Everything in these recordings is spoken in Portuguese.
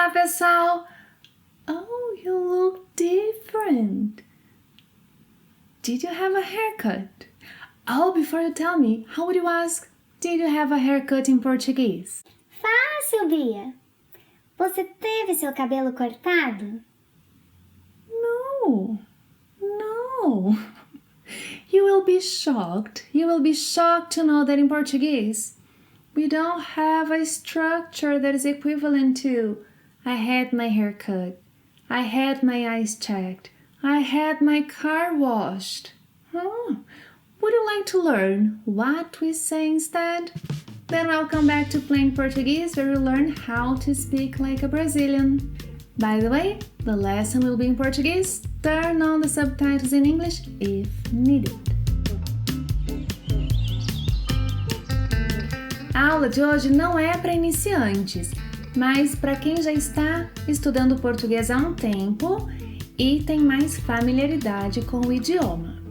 Olá, pessoal! Oh, you look different. Did you have a haircut? Oh, before you tell me, how would you ask, did you have a haircut in Portuguese? Fácil, Bia. Você teve seu cabelo cortado? No. You will be shocked. You will be shocked to know that in Portuguese, we don't have a structure that is equivalent to I had my hair cut, I had my eyes checked, I had my car washed. Would you like to learn what we say instead? Then welcome back to Plain Portuguese, where you learn how to speak like a Brazilian. By the way, the lesson will be in Portuguese. Turn on the subtitles in English if needed. A aula de hoje não é para iniciantes, mas para quem já está estudando português há um tempo e tem mais familiaridade com o idioma.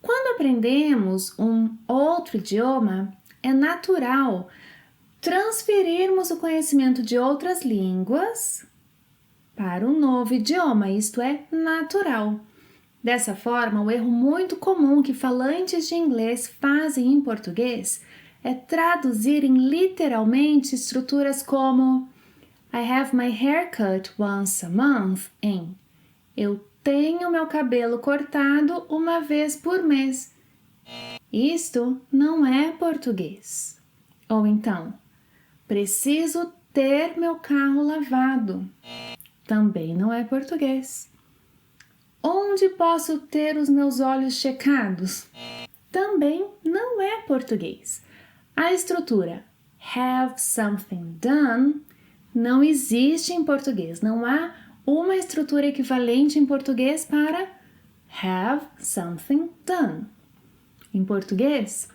Quando aprendemos um outro idioma, é natural transferirmos o conhecimento de outras línguas para um novo idioma, isto é natural. Dessa forma, o erro muito comum que falantes de inglês fazem em português é traduzirem literalmente estruturas como I have my hair cut once a month em eu tenho meu cabelo cortado uma vez por mês. Isto não é português. Ou então, preciso ter meu carro lavado. Também não é português. Onde posso ter os meus olhos checados? Também não é português. A estrutura have something done não existe em português. Não há uma estrutura equivalente em português para have something done. Em português,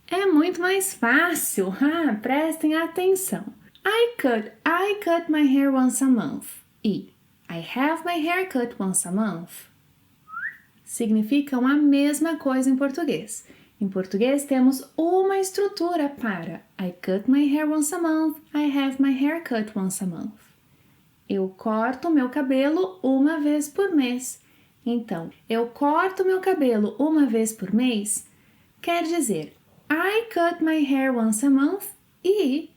é muito mais fácil. Prestem atenção. I cut my hair once a month. E I have my hair cut once a month significam a mesma coisa em português. Em português, temos uma estrutura para I cut my hair once a month, I have my hair cut once a month. Eu corto meu cabelo uma vez por mês. Então, eu corto meu cabelo uma vez por mês quer dizer I cut my hair once a month e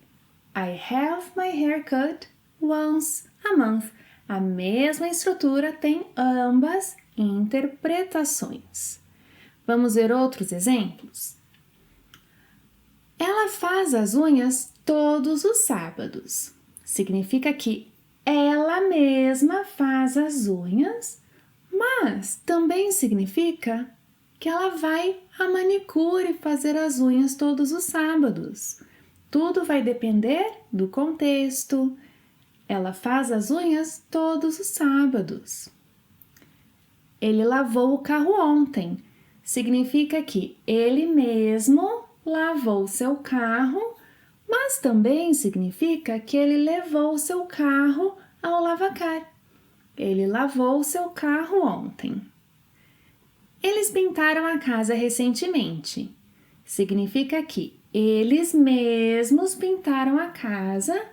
I have my hair cut once a month. A mesma estrutura tem ambas interpretações. Vamos ver outros exemplos? Ela faz as unhas todos os sábados. Significa que ela mesma faz as unhas, mas também significa que ela vai à manicure fazer as unhas todos os sábados. Tudo vai depender do contexto. Ela faz as unhas todos os sábados. Ele lavou o carro ontem. Significa que ele mesmo lavou seu carro, mas também significa que ele levou seu carro ao lavacar. Ele lavou seu carro ontem. Eles pintaram a casa recentemente. Significa que eles mesmos pintaram a casa,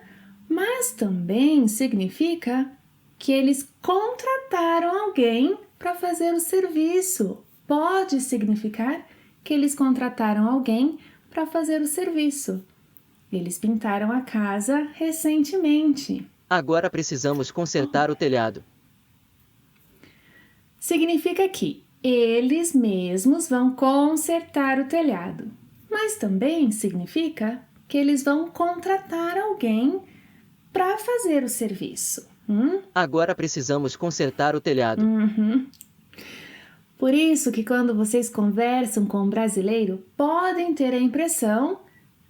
mas também significa que eles contrataram alguém para fazer o serviço. Pode significar que eles contrataram alguém para fazer o serviço. Eles pintaram a casa recentemente. Agora precisamos consertar o telhado. Significa que eles mesmos vão consertar o telhado. Mas também significa que eles vão contratar alguém para fazer o serviço. Agora precisamos consertar o telhado. Por isso que quando vocês conversam com um brasileiro, podem ter a impressão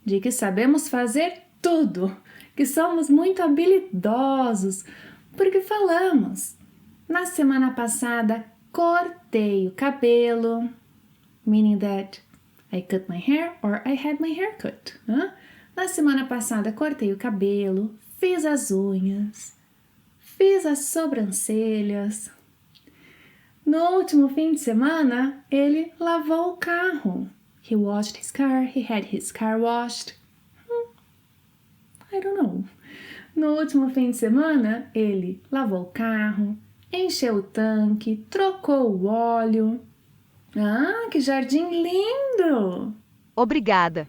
de que sabemos fazer tudo, que somos muito habilidosos, porque falamos. Na semana passada, cortei o cabelo, meaning that I cut my hair or I had my hair cut. Na semana passada, cortei o cabelo, fiz as unhas, fiz as sobrancelhas. No último fim de semana, ele lavou o carro. He washed his car, he had his car washed. I don't know. No último fim de semana, ele lavou o carro, encheu o tanque, trocou o óleo. Ah, que jardim lindo! Obrigada.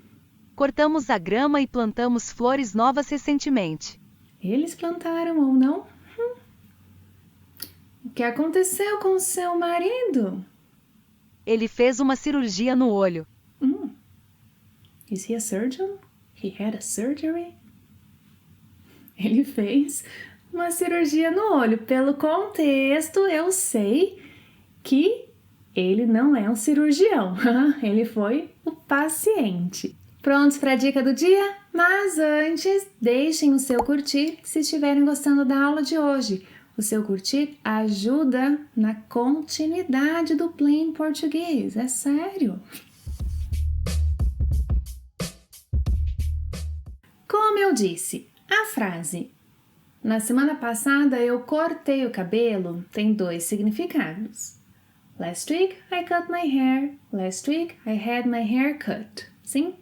Cortamos a grama e plantamos flores novas recentemente. Eles plantaram ou não? O que aconteceu com o seu marido? Ele fez uma cirurgia no olho. Is he a surgeon? He had a surgery? Ele fez uma cirurgia no olho. Pelo contexto, eu sei que ele não é um cirurgião. Ele foi o paciente. Prontos para a dica do dia? Mas antes, deixem o seu curtir se estiverem gostando da aula de hoje. O seu curtir ajuda na continuidade do Plain Português. É sério. Como eu disse, a frase "na semana passada eu cortei o cabelo" tem dois significados. Last week I cut my hair. Last week I had my hair cut. Sim?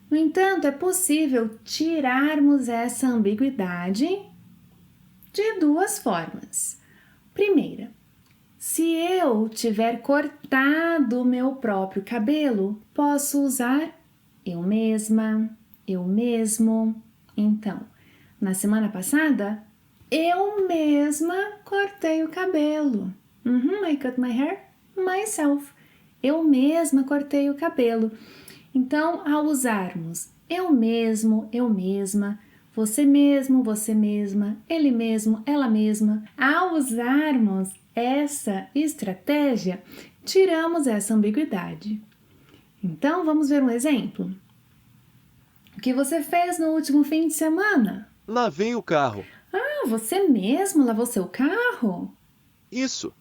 No entanto, é possível tirarmos essa ambiguidade de duas formas. Primeira, se eu tiver cortado o meu próprio cabelo, posso usar eu mesma, eu mesmo. Então, na semana passada, eu mesma cortei o cabelo. I cut my hair myself. Eu mesma cortei o cabelo. Então, ao usarmos eu mesmo, eu mesma, você mesmo, você mesma, ele mesmo, ela mesma, ao usarmos essa estratégia, tiramos essa ambiguidade. Então, vamos ver um exemplo. O que você fez no último fim de semana? Lavei o carro. Ah, você mesmo lavou seu carro? Isso.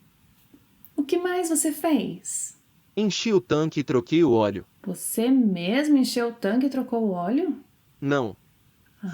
O que mais você fez? Enchi o tanque e troquei o óleo. Você mesmo encheu o tanque e trocou o óleo? Não.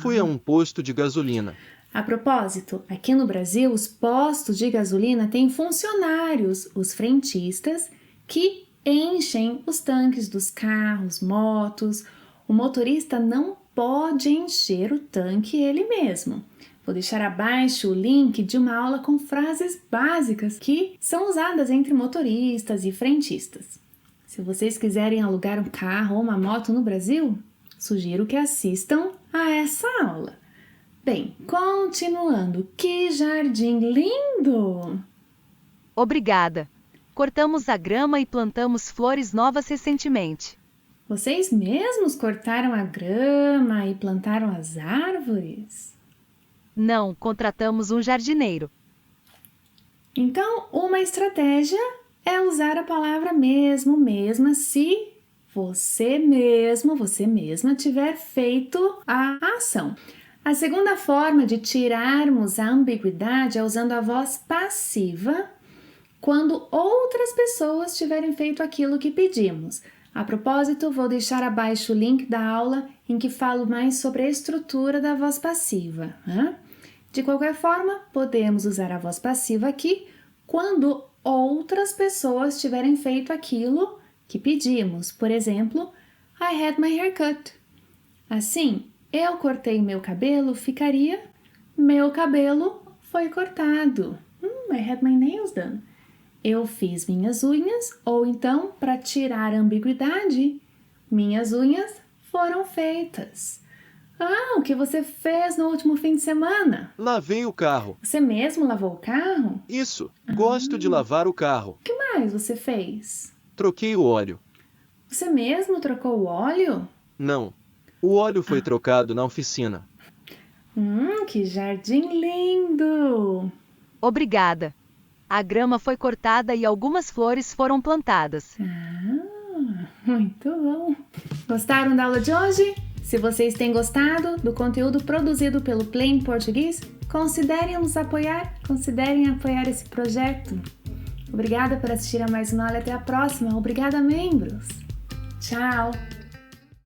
Fui a um posto de gasolina. A propósito, aqui no Brasil, os postos de gasolina têm funcionários, os frentistas, que enchem os tanques dos carros, motos. O motorista não pode encher o tanque ele mesmo. Vou deixar abaixo o link de uma aula com frases básicas que são usadas entre motoristas e frentistas. Se vocês quiserem alugar um carro ou uma moto no Brasil, sugiro que assistam a essa aula. Bem, continuando, que jardim lindo! Obrigada. Cortamos a grama e plantamos flores novas recentemente. Vocês mesmos cortaram a grama e plantaram as árvores? Não, contratamos um jardineiro. Então, uma estratégia é usar a palavra mesmo, mesma, se você mesmo, você mesma tiver feito a ação. A segunda forma de tirarmos a ambiguidade é usando a voz passiva quando outras pessoas tiverem feito aquilo que pedimos. A propósito, vou deixar abaixo o link da aula em que falo mais sobre a estrutura da voz passiva. De qualquer forma, podemos usar a voz passiva aqui quando outras pessoas tiverem feito aquilo que pedimos. Por exemplo, I had my hair cut. Assim, eu cortei meu cabelo, ficaria meu cabelo foi cortado. I had my nails done. Eu fiz minhas unhas, ou então, para tirar a ambiguidade, minhas unhas foram feitas. Ah, o que você fez no último fim de semana? Lavei o carro. Você mesmo lavou o carro? Isso. Gosto de lavar o carro. O que mais você fez? Troquei o óleo. Você mesmo trocou o óleo? Não. O óleo foi trocado na oficina. Que jardim lindo! Obrigada. A grama foi cortada e algumas flores foram plantadas. Muito bom! Gostaram da aula de hoje? Se vocês têm gostado do conteúdo produzido pelo Plain Português, considerem nos apoiar, considerem apoiar esse projeto. Obrigada por assistir a mais uma aula e até a próxima. Obrigada, membros! Tchau!